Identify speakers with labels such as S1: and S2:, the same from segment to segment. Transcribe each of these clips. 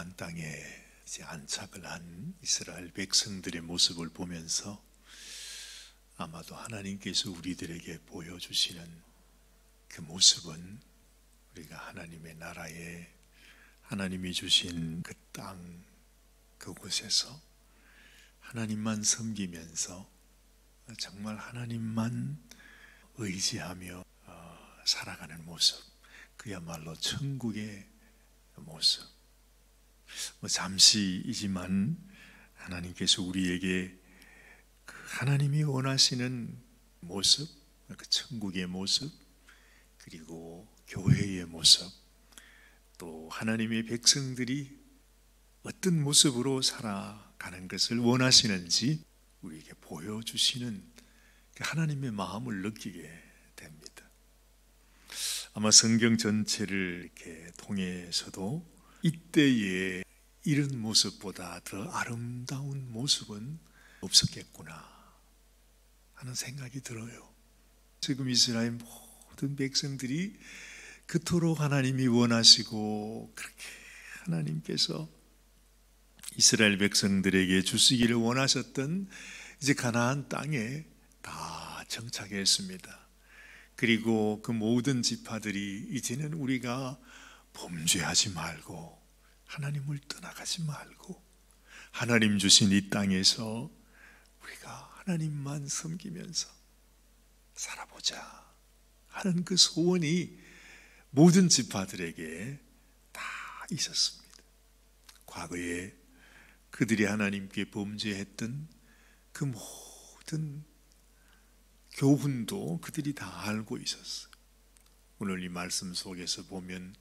S1: 가나안 땅에 이제 안착을 한 이스라엘 백성들의 모습을 보면서 아마도 하나님께서 우리들에게 보여주시는 그 모습은 우리가 하나님의 나라에 하나님이 주신 그 땅 그곳에서 하나님만 섬기면서 정말 하나님만 의지하며 살아가는 모습, 그야말로 천국의 모습. 잠시이지만 하나님께서 우리에게 그 하나님이 원하시는 모습, 그 천국의 모습, 그리고 교회의 모습, 또 하나님의 백성들이 어떤 모습으로 살아가는 것을 원하시는지 우리에게 보여주시는 그 하나님의 마음을 느끼게 됩니다. 아마 성경 전체를 이렇게 통해서도 이때의 이런 모습보다 더 아름다운 모습은 없었겠구나 하는 생각이 들어요. 지금 이스라엘 모든 백성들이 그토록 하나님이 원하시고 그렇게 하나님께서 이스라엘 백성들에게 주시기를 원하셨던 이제 가나안 땅에 다 정착했습니다. 그리고 그 모든 지파들이 이제는 우리가 범죄하지 말고 하나님을 떠나가지 말고 하나님 주신 이 땅에서 우리가 하나님만 섬기면서 살아보자 하는 그 소원이 모든 지파들에게 다 있었습니다. 과거에 그들이 하나님께 범죄했던 그 모든 교훈도 그들이 다 알고 있었어요. 오늘 이 말씀 속에서 보면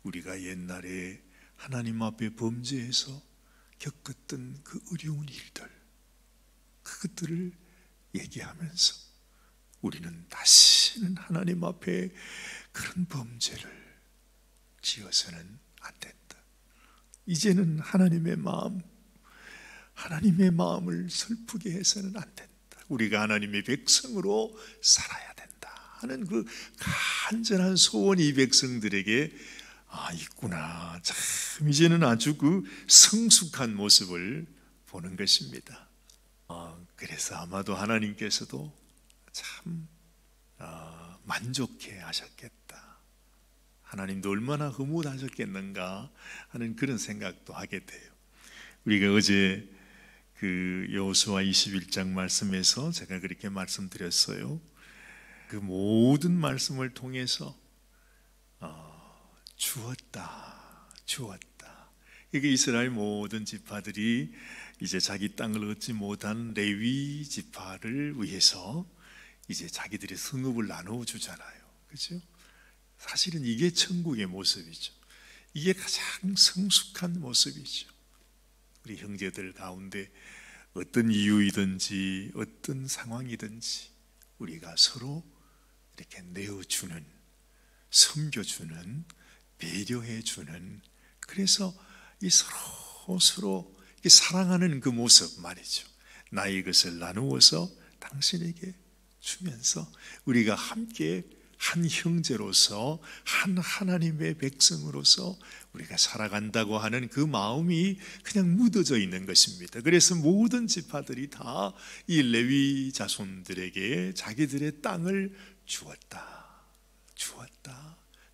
S1: 우리가 옛날에 하나님 앞에 범죄해서 겪었던 그 어려운 일들, 그것들을 얘기하면서 우리는 다시는 하나님 앞에 그런 범죄를 지어서는 안 된다. 이제는 하나님의 마음을 슬프게 해서는 안 된다. 우리가 하나님의 백성으로 살아야 된다 하는 그 간절한 소원이 이 백성들에게 있구나. 참 이제는 아주 그 성숙한 모습을 보는 것입니다. 그래서 아마도 하나님께서도 참 만족해 하셨겠다. 하나님도 얼마나 흐뭇하셨겠는가 하는 그런 생각도 하게 돼요. 우리가 어제 그 여호수아 21장 말씀에서 제가 그렇게 말씀드렸어요. 그 모든 말씀을 통해서 주었다. 이게 이스라엘 모든 지파들이 이제 자기 땅을 얻지 못한 레위 지파를 위해서 이제 자기들의 성읍을 나누어 주잖아요. 그렇죠? 사실은 이게 천국의 모습이죠. 이게 가장 성숙한 모습이죠. 우리 형제들 가운데 어떤 이유이든지 어떤 상황이든지 우리가 서로 이렇게 내어주는, 섬겨주는, 배려해주는, 그래서 이 서로 사랑하는 그 모습 말이죠. 나의 것을 나누어서 당신에게 주면서 우리가 함께 한 형제로서 한 하나님의 백성으로서 우리가 살아간다고 하는 그 마음이 그냥 묻어져 있는 것입니다. 그래서 모든 지파들이 다 이 레위 자손들에게 자기들의 땅을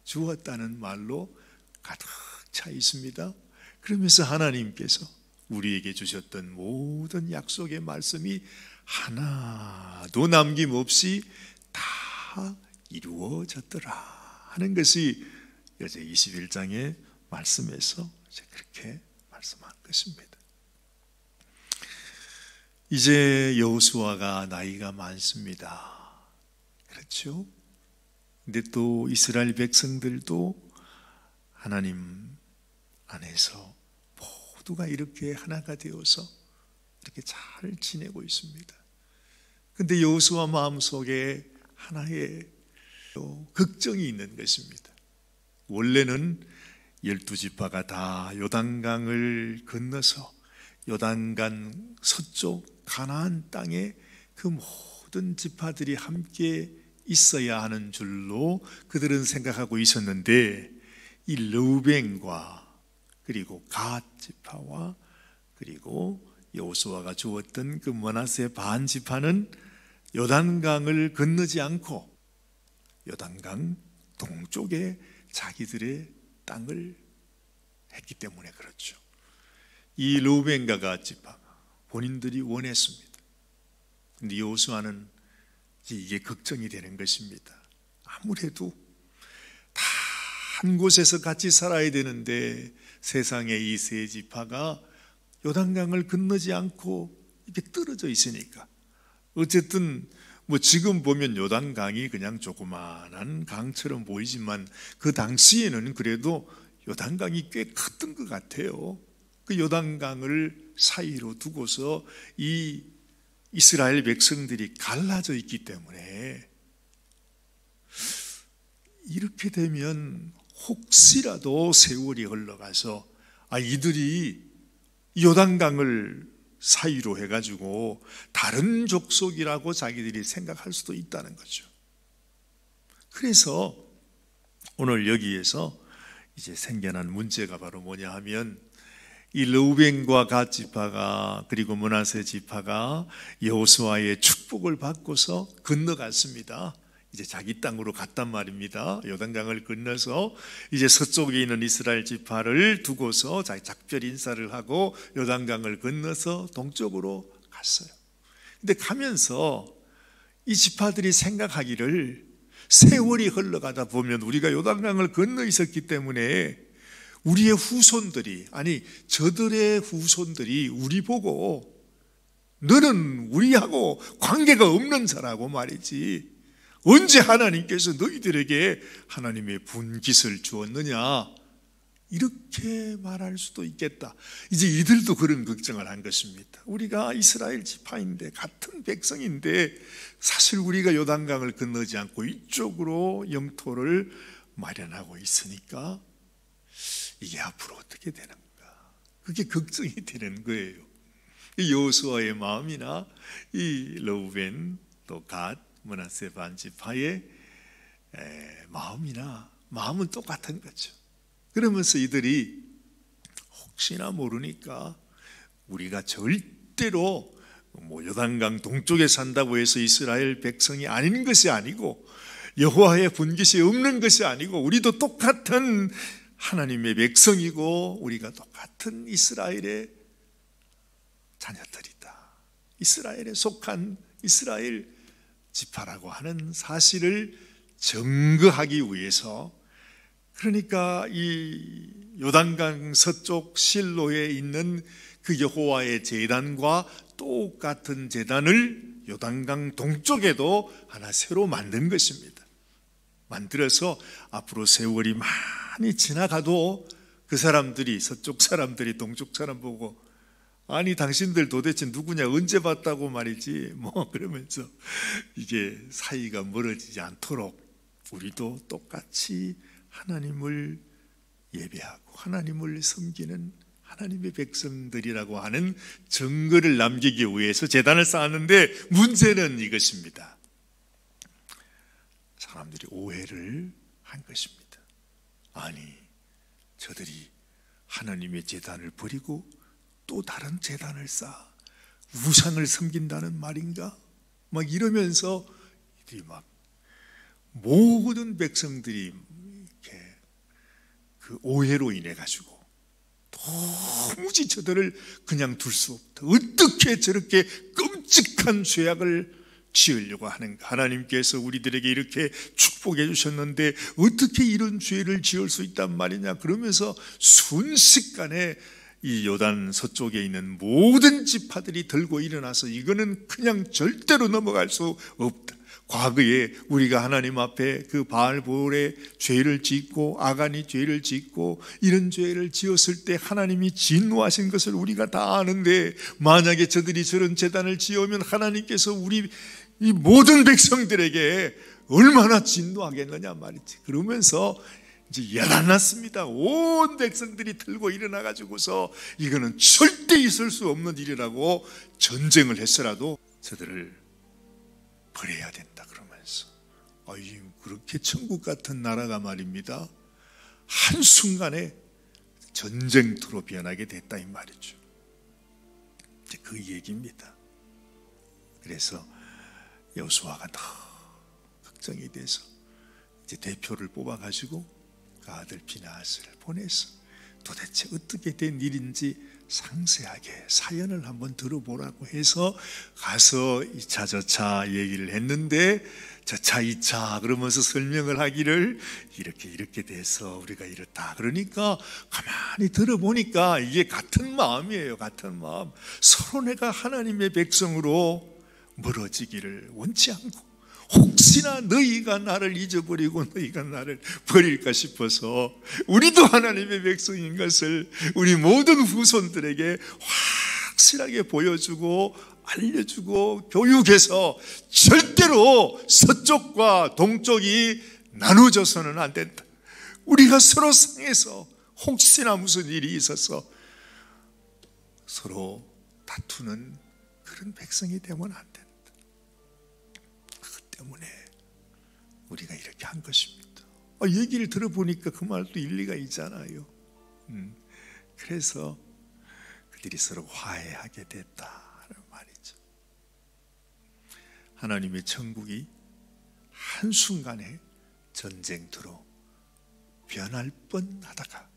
S1: 주었다는 말로 가득 차 있습니다. 그러면서 하나님께서 우리에게 주셨던 모든 약속의 말씀이 하나도 남김없이 다 이루어졌더라 하는 것이 여제 21장의 말씀에서 그렇게 말씀한 것입니다. 이제 여호수아가 나이가 많습니다. 그렇죠? 근데 또 이스라엘 백성들도 하나님 안에서 모두가 이렇게 하나가 되어서 이렇게 잘 지내고 있습니다. 근데 여호수아 마음속에 하나의 걱정이 있는 것입니다. 원래는 12지파가 다 요단강을 건너서 요단강 서쪽 가나안 땅에 그 모든 지파들이 함께 있어야 하는 줄로 그들은 생각하고 있었는데 이 르우벤과 그리고 갓 지파와 그리고 여호수아가 주었던 그 므낫세 반 지파는 요단강을 건너지 않고 요단강 동쪽에 자기들의 땅을 했기 때문에 그렇죠. 이 르우벤과 갓 지파가 본인들이 원했습니다. 그런데 여호수아는 이게 걱정이 되는 것입니다. 아무래도 다 한 곳에서 같이 살아야 되는데 세상의 이 세 지파가 요단강을 건너지 않고 이렇게 떨어져 있으니까 어쨌든 지금 보면 요단강이 그냥 조그마한 강처럼 보이지만 그 당시에는 그래도 요단강이 꽤 컸던 것 같아요. 그 요단강을 사이로 두고서 이 이스라엘 백성들이 갈라져 있기 때문에 이렇게 되면 혹시라도 세월이 흘러가서 이들이 요단강을 사이로 해가지고 다른 족속이라고 자기들이 생각할 수도 있다는 거죠. 그래서 오늘 여기에서 이제 생겨난 문제가 바로 뭐냐 하면 이 르우벤과 갓 지파가 그리고 므낫세 지파가 여호수아의 축복을 받고서 건너갔습니다. 이제 자기 땅으로 갔단 말입니다. 요단강을 건너서 이제 서쪽에 있는 이스라엘 지파를 두고서 작별 인사를 하고 요단강을 건너서 동쪽으로 갔어요. 근데 가면서 이 지파들이 생각하기를 세월이 흘러가다 보면 우리가 요단강을 건너 있었기 때문에 우리의 후손들이 저들의 후손들이 우리 보고 너는 우리하고 관계가 없는 자라고 말이지 언제 하나님께서 너희들에게 하나님의 분깃을 주었느냐 이렇게 말할 수도 있겠다. 이제 이들도 그런 걱정을 한 것입니다. 우리가 이스라엘 지파인데 같은 백성인데 사실 우리가 요단강을 건너지 않고 이쪽으로 영토를 마련하고 있으니까 이게 앞으로 어떻게 되는가 그게 걱정이 되는 거예요. 이 여호수아의 마음이나 이 르우벤 또 갓 므낫세 반 지파의 마음은 똑같은 거죠. 그러면서 이들이 혹시나 모르니까 우리가 절대로 요단강 동쪽에 산다고 해서 이스라엘 백성이 아닌 것이 아니고 여호와의 분깃이 없는 것이 아니고 우리도 똑같은 하나님의 백성이고 우리가 똑같은 이스라엘의 자녀들이다. 이스라엘에 속한 이스라엘 지파라고 하는 사실을 증거하기 위해서 그러니까 이 요단강 서쪽 실로에 있는 그 여호와의 제단과 똑같은 제단을 요단강 동쪽에도 하나 새로 만든 것입니다. 만들어서 앞으로 세월이 많이 지나가도 그 사람들이 서쪽 사람들이 동쪽 사람 보고 당신들 도대체 누구냐 언제 봤다고 말이지 그러면서 이게 사이가 멀어지지 않도록 우리도 똑같이 하나님을 예배하고 하나님을 섬기는 하나님의 백성들이라고 하는 증거를 남기기 위해서 제단을 쌓았는데 문제는 이것입니다. 사람들이 오해를 한 것입니다. 저들이 하나님의 제단을 버리고 또 다른 제단을 쌓아 우상을 섬긴다는 말인가? 이러면서 이들이 모든 백성들이 이렇게 그 오해로 인해 가지고 도무지 저들을 그냥 둘 수 없다. 어떻게 저렇게 끔찍한 죄악을 지으려고 하는가? 하나님께서 우리들에게 이렇게 축복해 주셨는데 어떻게 이런 죄를 지을 수 있단 말이냐? 그러면서 순식간에 이 요단 서쪽에 있는 모든 지파들이 들고 일어나서 이거는 그냥 절대로 넘어갈 수 없다. 과거에 우리가 하나님 앞에 그 바알볼의 죄를 짓고 아간이 죄를 짓고 이런 죄를 지었을 때 하나님이 진노하신 것을 우리가 다 아는데 만약에 저들이 저런 제단을 지으면 하나님께서 우리 이 모든 백성들에게 얼마나 진노하겠느냐 말이지. 그러면서 이제 야단났습니다. 온 백성들이 들고 일어나 가지고서 이거는 절대 있을 수 없는 일이라고 전쟁을 했어라도 저들을 버려야 된다 그러면서 그렇게 천국 같은 나라가 말입니다 한순간에 전쟁터로 변하게 됐다 이 말이죠. 이제 그 얘기입니다. 그래서 여호수아가 더 걱정이 돼서 이제 대표를 뽑아가지고 그 아들 비나스를 보내서 도대체 어떻게 된 일인지 상세하게 사연을 한번 들어보라고 해서 가서 2차 저차 얘기를 했는데 저차 2차 그러면서 설명을 하기를 이렇게 돼서 우리가 이렇다 그러니까 가만히 들어보니까 이게 같은 마음이에요. 같은 마음. 서로 내가 하나님의 백성으로 멀어지기를 원치 않고 혹시나 너희가 나를 잊어버리고 너희가 나를 버릴까 싶어서 우리도 하나님의 백성인 것을 우리 모든 후손들에게 확실하게 보여주고 알려주고 교육해서 절대로 서쪽과 동쪽이 나눠져서는 안 된다. 우리가 서로 상해서 혹시나 무슨 일이 있어서 서로 다투는 그런 백성이 되면 안 된다. 때문에 우리가 이렇게 한 것입니다. 얘기를 들어보니까 그 말도 일리가 있잖아요. 그래서 그들이 서로 화해하게 됐다는 말이죠. 하나님의 천국이 한순간에 전쟁터로 변할 뻔하다가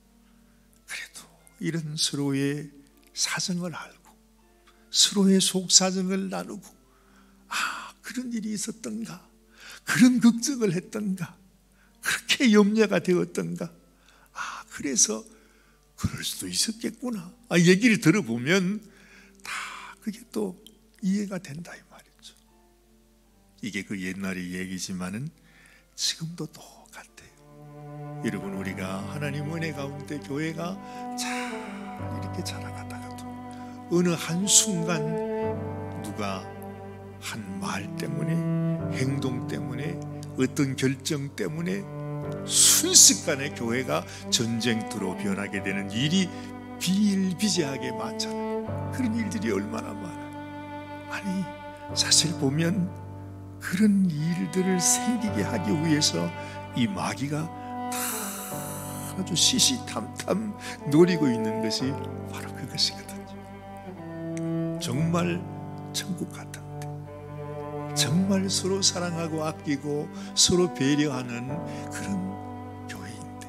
S1: 그래도 이런 서로의 사정을 알고 서로의 속사정을 나누고 그런 일이 있었던가? 그런 걱정을 했던가? 그렇게 염려가 되었던가? 그래서 그럴 수도 있었겠구나. 얘기를 들어보면 다 그게 또 이해가 된다 이 말이죠. 이게 그 옛날의 얘기지만은 지금도 똑같아요. 여러분 우리가 하나님 은혜 가운데 교회가 잘 이렇게 자라가다가도 어느 한순간 누가 한 말 때문에 행동 때문에 어떤 결정 때문에 순식간에 교회가 전쟁터로 변하게 되는 일이 비일비재하게 많잖아요. 그런 일들이 얼마나 많아요. 아니 사실 보면 그런 일들을 생기게 하기 위해서 이 마귀가 다 아주 시시탐탐 노리고 있는 것이 바로 그것이거든요. 정말 천국 같은데 정말 서로 사랑하고 아끼고 서로 배려하는 그런 교회인데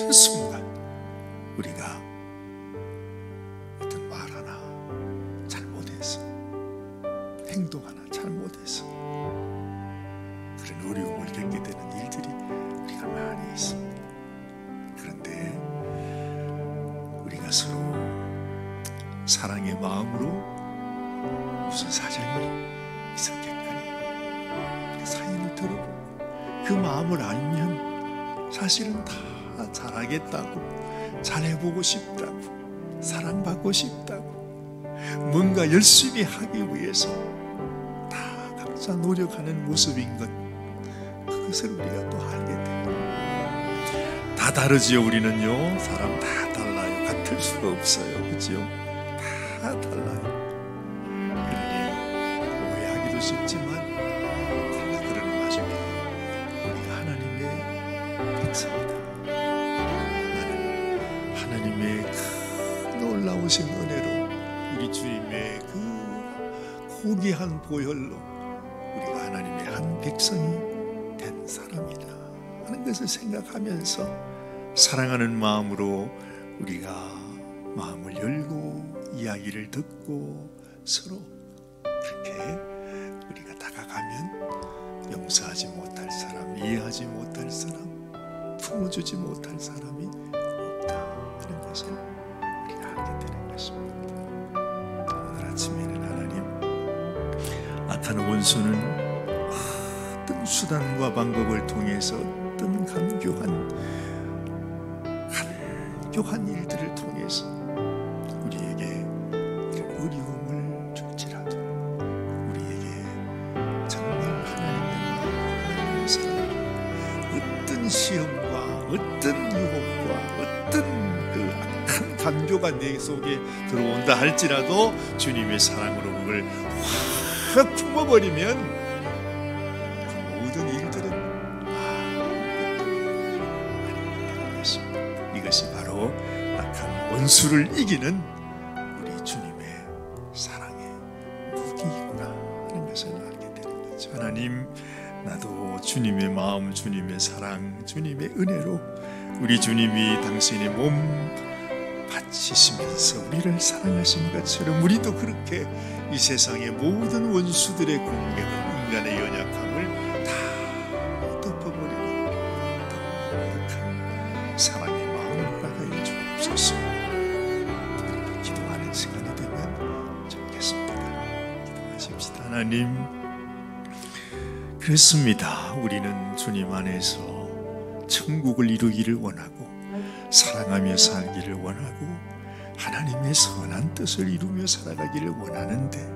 S1: 한순간 우리가 어떤 말 하나 잘못해서 행동 하나 잘못해서 그런 어려움을 겪게 되는 일들이 우리가 많이 있습니다. 그런데 우리가 서로 사랑의 마음으로 무슨 사정이 있었겠거니 그 사연을 들어보고 그 마음을 알면 사실은 다 잘하겠다고 잘해보고 싶다고 사랑받고 싶다고 뭔가 열심히 하기 위해서 다 각자 노력하는 모습인 것 그것을 우리가 또 알게 돼요. 다 다르지요. 우리는요 사람 다 달라요. 같을 수가 없어요. 그렇죠? 다 달라요. 쉽지만 그러는 와중에 우리가 하나님의 백성이다. 나는 하나님의 큰 놀라우신 은혜로 우리 주님의 그 고귀한 보혈로 우리가 하나님의 한 백성이 된 사람이다 하는 것을 생각하면서 사랑하는 마음으로 우리가 마음을 열고 이야기를 듣고 서로 그렇게 우리가 다가가면 용서하지 못할 사람, 이해하지 못할 사람, 품어주지 못할 사람이 없다 하는 것을 우리가 알게 되는 것입니다. 오늘 아침에는 하나님 악한 원수는 어떤 수단과 방법을 통해서 어떤 간교한 일들을 통해서 우리에게 이런 어려움을 줄지라도 우리에게 정말 하나님의 사랑, 어떤 시험과 어떤 유혹과 어떤 그 악한 간교가 내 속에 들어온다 할지라도 주님의 사랑으로 그걸 확 품어버리면 그 모든 일들은 이것이 바로 원수를 이기는 우리 주님의 사랑의 무기이구나 하는 것을 알게 되는 거죠. 하나님, 나도 주님의 마음, 주님의 사랑, 주님의 은혜로 우리 주님이 당신의 몸 바치시면서 우리를 사랑하신 것처럼 우리도 그렇게 이 세상의 모든 원수들의 공격을, 인간의 연약함을 다 덮어버리는 독특한 사랑의 마음을 허락하여 주옵소서. 기도하는 시간이 되면 좋겠습니다. 기도하십시다. 하나님, 그렇습니다. 우리는 주님 안에서 천국을 이루기를 원하고 사랑하며 살기를 원하고 하나님의 선한 뜻을 이루며 살아가기를 원하는데,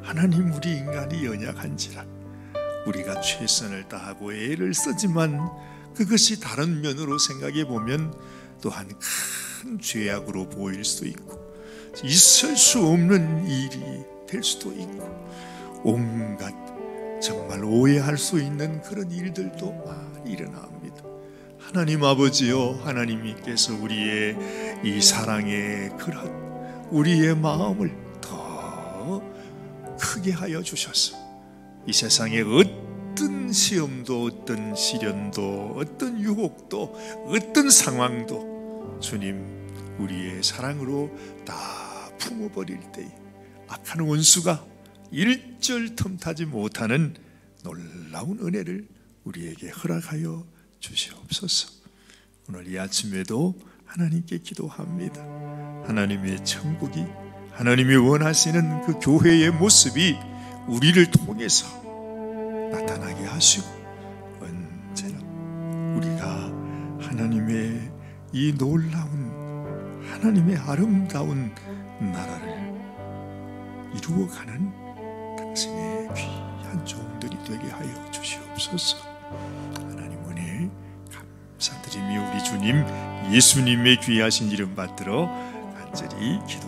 S1: 하나님, 우리 인간이 연약한지라 우리가 최선을 다하고 애를 쓰지만 그것이 다른 면으로 생각해 보면 또한 큰 죄악으로 보일 수도 있고 있을 수 없는 일이 될 수도 있고 온갖 정말 오해할 수 있는 그런 일들도 많이 일어납니다. 하나님 아버지여, 하나님께서 우리의 이 사랑의 그릇, 우리의 마음을 더 크게 하여 주셔서 이 세상의 어떤 시험도, 어떤 시련도, 어떤 유혹도, 어떤 상황도 주님 우리의 사랑으로 다 품어버릴 때에 악한 원수가 일절 틈타지 못하는 놀라운 은혜를 우리에게 허락하여 주시옵소서. 오늘 이 아침에도 하나님께 기도합니다. 하나님의 천국이, 하나님이 원하시는 그 교회의 모습이 우리를 통해서 나타나게 하시고 언제나 우리가 하나님의 이 놀라운, 하나님의 아름다운 나라를 이루어가는 당신의 귀한 종들이 되게 하여 주시옵소서. 하나님 은혜 감사드리며 우리 주님 예수님의 귀하신 이름 받들어 간절히 기도